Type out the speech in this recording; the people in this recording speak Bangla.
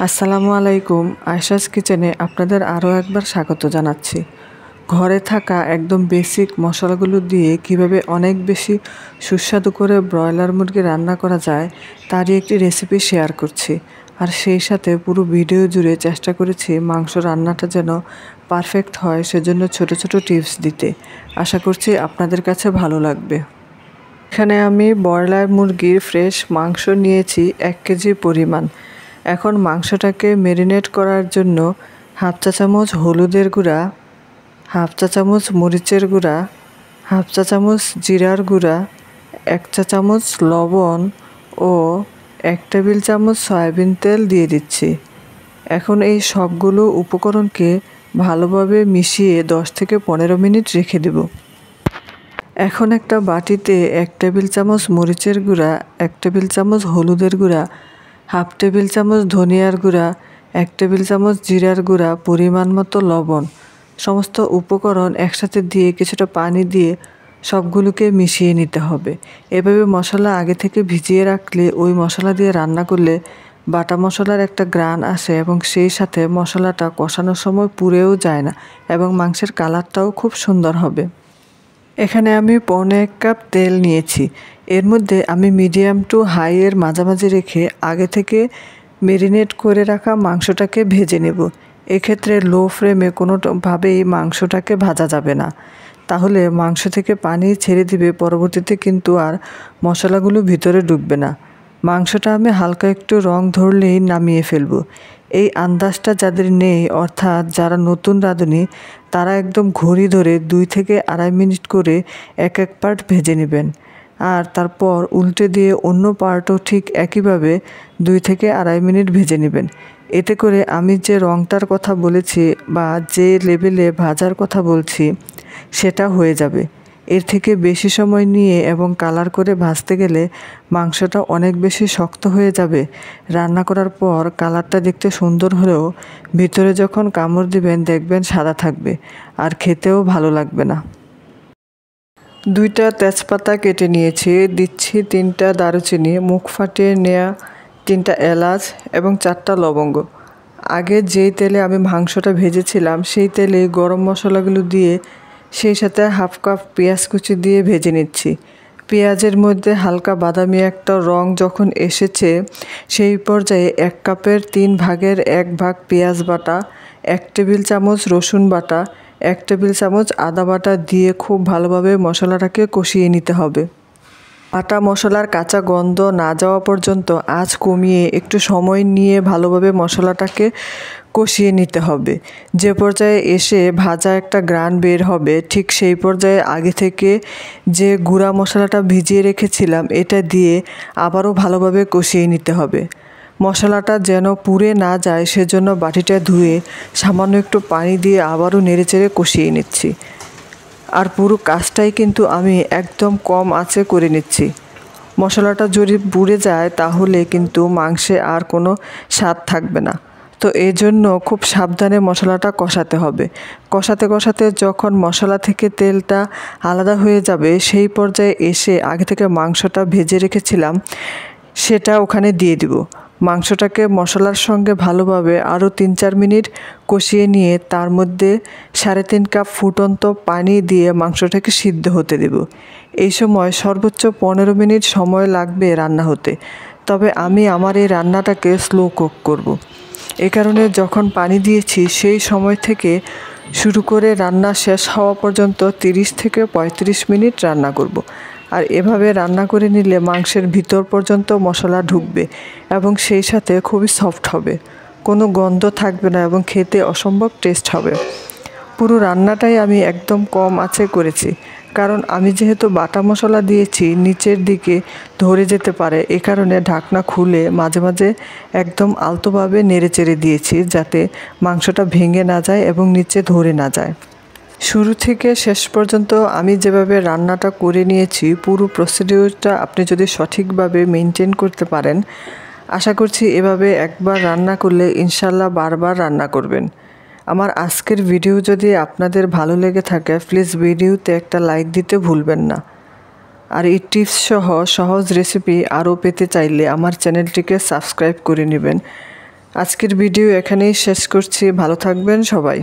আসসালামু আলাইকুম। আয়শাস কিচেনে আপনাদের আরও একবার স্বাগত জানাচ্ছি। ঘরে থাকা একদম বেসিক মশলাগুলো দিয়ে কিভাবে অনেক বেশি সুস্বাদু করে ব্রয়লার মুরগি রান্না করা যায় তারই একটি রেসিপি শেয়ার করছি। আর সেই সাথে পুরো ভিডিও জুড়ে চেষ্টা করেছি মাংস রান্নাটা যেন পারফেক্ট হয়, সেজন্য ছোট ছোট টিপস দিতে। আশা করছি আপনাদের কাছে ভালো লাগবে। এখানে আমি ব্রয়লার মুরগির ফ্রেশ মাংস নিয়েছি 1 কেজি পরিমাণ। এখন মাংসটাকে ম্যারিনেট করার জন্য হাফ চা চামচ হলুদের গুঁড়া, হাফ চা চামচ মরিচের গুঁড়া, হাফ চা চামচ জিরার গুঁড়া, 1 চা চামচ লবণ ও 1 টেবিল চামচ সয়াবিন তেল দিয়ে দিচ্ছি। এখন এই সবগুলো উপকরণকে ভালোভাবে মিশিয়ে 10 থেকে 15 মিনিট রেখে দেব। এখন একটা বাটিতে 1 টেবিল চামচ মরিচের গুঁড়া, 1 টেবিল চামচ হলুদের গুঁড়া, হাফ টেবিল চামচ ধনিয়ার গুঁড়া, 1 টেবিল চামচ জিরার গুঁড়া, পরিমাণ মতো লবণ, সমস্ত উপকরণ একসাথে দিয়ে কিছুটা পানি দিয়ে সবগুলোকে মিশিয়ে নিতে হবে। এভাবে মশলা আগে থেকে ভিজিয়ে রাখলে ওই মশলা দিয়ে রান্না করলে বাটা মশলার একটা ঘ্রাণ আসে এবং সেই সাথে মশলাটা কষানোর সময় পুড়েও যায় না এবং মাংসের কালারটাও খুব সুন্দর হবে। এখানে আমি 1.25 কাপ তেল নিয়েছি। এর মধ্যে আমি মিডিয়াম টু হাইয়ের মাঝামাঝি রেখে আগে থেকে ম্যারিনেট করে রাখা মাংসটাকে ভেজে নেব। এক্ষেত্রে লো ফ্লেমে কোনোভাবেই মাংসটাকে ভাজা যাবে না, তাহলে মাংস থেকে পানি ছেড়ে দিবে, পরবর্তীতে কিন্তু আর মশলাগুলো ভিতরে ঢুকবে না। মাংসটা আমি হালকা একটু রং ধরলেই নামিয়ে ফেলবো। এই আন্দাজটা যাদের নেই, অর্থাৎ যারা নতুন রাঁধুনি, তারা একদম ঘড়ি ধরে 2 থেকে 2.5 মিনিট করে এক পার্ট ভেজে নেবেন। আর তারপর উল্টে দিয়ে অন্য পার্টও ঠিক একইভাবে 2 থেকে 2.5 মিনিট ভেজে নেবেন। এতে করে আমি যে রংটার কথা বলেছি বা যে লেভেলে ভাজার কথা বলছি সেটা হয়ে যাবে। এর থেকে বেশি সময় নিয়ে এবং কালার করে ভাজতে গেলে মাংসটা অনেক বেশি শক্ত হয়ে যাবে। রান্না করার পর কালারটা দেখতে সুন্দর হলেও ভিতরে যখন কামড় দিবেন দেখবেন সাদা থাকবে আর খেতেও ভালো লাগবে না। 2টা তেজপাতা কেটে নিয়েছি, দিচ্ছি 3টা দারুচিনি, মুখ ফাটিয়ে নেওয়া 3টা এলাচ এবং 4টা লবঙ্গ। আগে যেই তেলে আমি মাংসটা ভেজেছিলাম সেই তেলে গরম মশলাগুলো দিয়ে সেই সাথে হাফ কাপ পেঁয়াজ কুচি দিয়ে ভেজে নিচ্ছি। পেঁয়াজের মধ্যে হালকা বাদামি একটা রং যখন এসেছে সেই পর্যায়ে 1 কাপের 3 ভাগের 1 ভাগ পেঁয়াজ বাটা, 1 টেবিল চামচ রসুন বাটা, 1 টেবিল চামচ আদা বাটা দিয়ে খুব ভালোভাবে মশলাটাকে কষিয়ে নিতে হবে। বাটা মশলার কাঁচা গন্ধ না যাওয়া পর্যন্ত আঁচ কমিয়ে একটু সময় নিয়ে ভালোভাবে মশলাটাকে কষিয়ে নিতে হবে। যে পর্যায়ে এসে ভাজা একটা ঘ্রাণ বের হবে, ঠিক সেই পর্যায়ে আগে থেকে যে গুঁড়া মশলাটা ভিজিয়ে রেখেছিলাম এটা দিয়ে আবারও ভালোভাবে কষিয়ে নিতে হবে। মশলাটা যেন পুড়ে না যায় সেজন্য বাটিটা ধুয়ে সামান্য একটু পানি দিয়ে আবারও নেড়েচেড়ে কষিয়ে নিচ্ছি। আর পুরো কাজটাই কিন্তু আমি একদম কম আঁচে করে নিচ্ছি। মশলাটা যদি পুড়ে যায় তাহলে কিন্তু মাংসে আর কোনো স্বাদ থাকবে না। তো এই জন্য খুব সাবধানে মশলাটা কষাতে হবে। কষাতে কষাতে যখন মশলা থেকে তেলটা আলাদা হয়ে যাবে সেই পর্যায়ে এসে আগে থেকে মাংসটা ভেজে রেখেছিলাম সেটা ওখানে দিয়ে দিব। মাংসটাকে মশলার সঙ্গে ভালোভাবে আরও 3-4 মিনিট কষিয়ে নিয়ে তার মধ্যে 3.5 কাপ ফুটন্ত পানি দিয়ে মাংসটাকে সিদ্ধ হতে দেব। এই সময় সর্বোচ্চ 15 মিনিট সময় লাগবে রান্না হতে, তবে আমি আমার এই রান্নাটাকে স্লো কুক করব। এ কারণে যখন পানি দিয়েছি সেই সময় থেকে শুরু করে রান্না শেষ হওয়া পর্যন্ত 30 থেকে 35 মিনিট রান্না করব। আর এভাবে রান্না করে নিলে মাংসের ভিতর পর্যন্ত মশলা ঢুকবে এবং সেই সাথে খুবই সফট হবে, কোনো গন্ধ থাকবে না এবং খেতে অসম্ভব টেস্ট হবে। পুরো রান্নাটাই আমি একদম কম আঁচে করেছি, কারণ আমি যেহেতু বাটা মশলা দিয়েছি নিচের দিকে ধরে যেতে পারে, এ কারণে ঢাকনা খুলে মাঝে মাঝে একদম আলতোভাবে নেড়েচেড়ে দিয়েছি যাতে মাংসটা ভেঙে না যায় এবং নিচে ধরে না যায়। শুরু থেকে শেষ পর্যন্ত আমি যেভাবে রান্নাটা করে নিয়েছি পুরো প্রসিডিউরটা আপনি যদি সঠিকভাবে মেনটেন করতে পারেন, আশা করছি এভাবে একবার রান্না করলে ইনশাল্লাহ বারবার রান্না করবেন। আমার আজকের ভিডিও যদি আপনাদের ভালো লেগে থাকে প্লিজ ভিডিওতে একটা লাইক দিতে ভুলবেন না। আর এই টিপস সহ সহজ রেসিপি আরও পেতে চাইলে আমার চ্যানেলটিকে সাবস্ক্রাইব করে নেবেন। আজকের ভিডিও এখানেই শেষ করছি। ভালো থাকবেন সবাই।